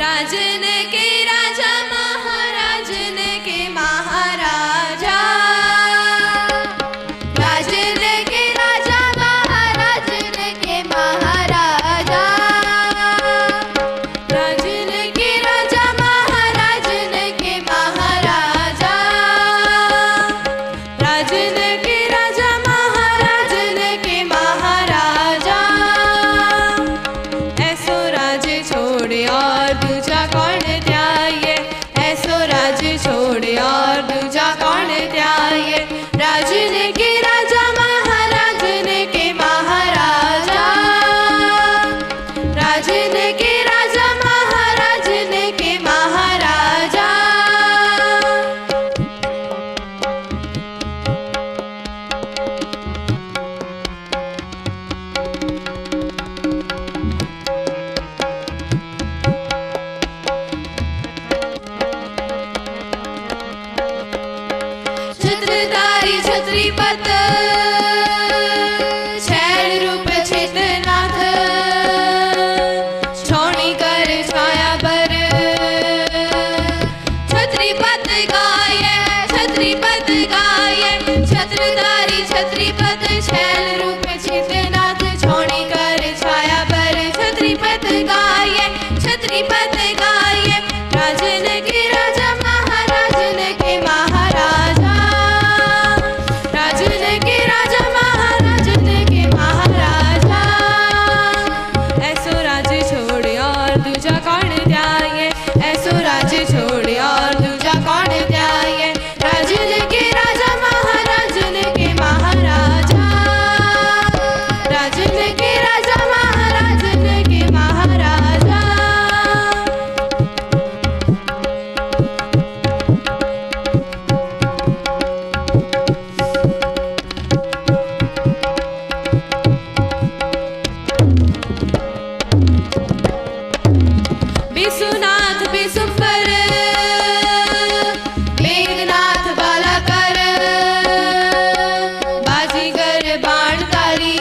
राजन के राजा महाराजन के महाराजा, राजन के राजा महाराजन के महाराजा, राजन के राजा महाराजन के महाराजा, राजन के राजा महाराजन के महाराजा। ऐसो राज छोड़े और दूजा कौन त्याये, ऐसो राज छोड़े और दूजा कौन त्याये। राजन के राजा महाराजन के महाराजा, राजन के राजा महाराजन के महाराजा। छत्रधारी छत्रीपत छैल रूप छेतनाथ, छौणी कर छाया बर। छत्रीपत गाये, छत्रीपत गाये, छत्रधारी छत्रीपत छैल रूप छेतनाथ, छौणी कर छाया बर। छत्रीपत गाये, छत्रीपत गाये, राजन के राजा महाराजन के महाराजा, राजन के राजा महाराजन के महाराजा। ऐसो राज छोड़े और दूजा कौन त्याये, ऐसो राज छोड़े और दूजा कौन त्याये। राजन के राजा महाराजन के महाराजा, राजन के राजा महाराजन के महाराजा। विश्वनाथ विशुंभर, वेदनाथ बालाकर, बाजीगर बाणधारी।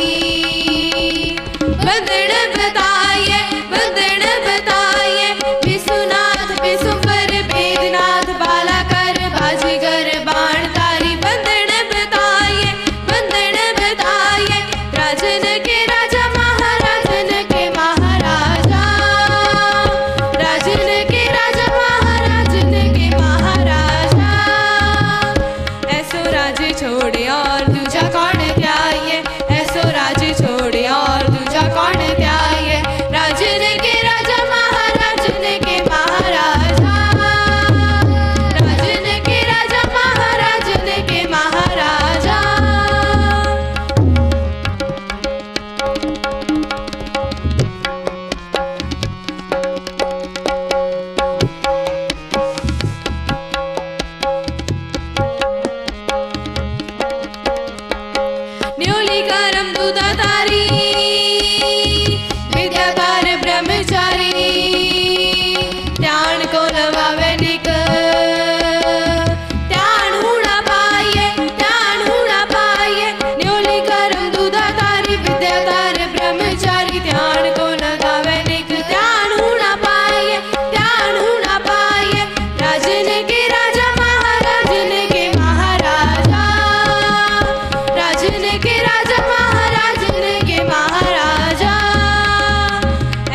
वंदन बताये, वंदन बताये, विश्वनाथ विशुंभर, वेदनाथ बालाकर, बाजीगर बाणधारी। वंदन बताये, वंदन बताये, राजन के राजा महाराजन के महाराजा, राजन के राजा महाराजन के महाराजा। ऐसो राज छोड़े और दूजा कौन त्याये, ऐसो राज छोड़े और दूजा कौन त्याये। राजन के राजा महाराजन के महाराजा, राजन के राजा महाराजन के महाराजा। न्योली करम दूधाधारी, विद्याधार ब्रह्मचारी। ध्यान को लवावे निक, ध्यान हुणा पाये, ध्यान हुणा पाये। न्योली करम दूधाधारी, विद्याधार ब्रह्मचारी। ध्यान को लगावे निक, ध्यान हुणा पाये, ध्यान हुणा पाये। राजन के राजा महाराजन के महाराजा, राजन के राजा महाराजन के महाराजा।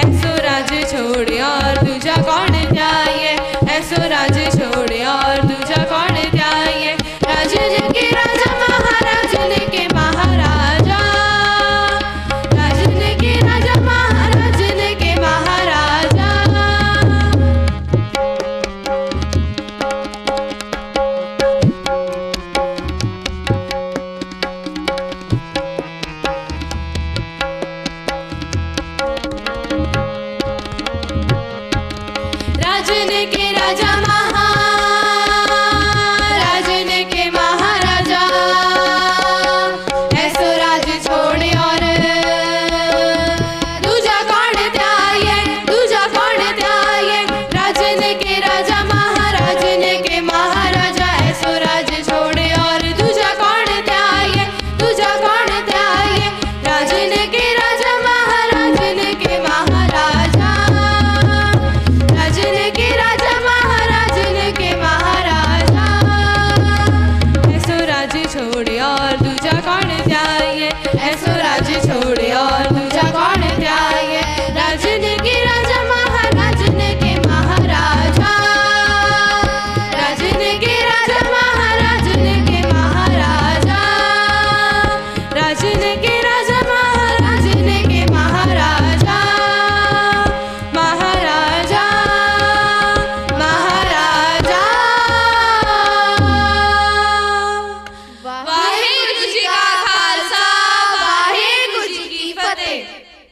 ऐसो राज छोड़े और दूजा कौन त्याये, ऐसो राज छोड़े और दूजा कौन त्याये। राजन के राजा महाराजन के महाराजा, राजन के राजा महाराजन के महाराजा। राजन के राजा महाराजन के महाराजा। ऐसो राज छोड़े और दूजा कौन त्याये, दूजा कौन त्याये। राजन के राजा महाराजन के महाराजा। ऐसो राज छोड़े और दूजा कौन त्याये, दूजा कौन त्याये। राजन के राजा महाराजन के महाराजा, राजन ऐसो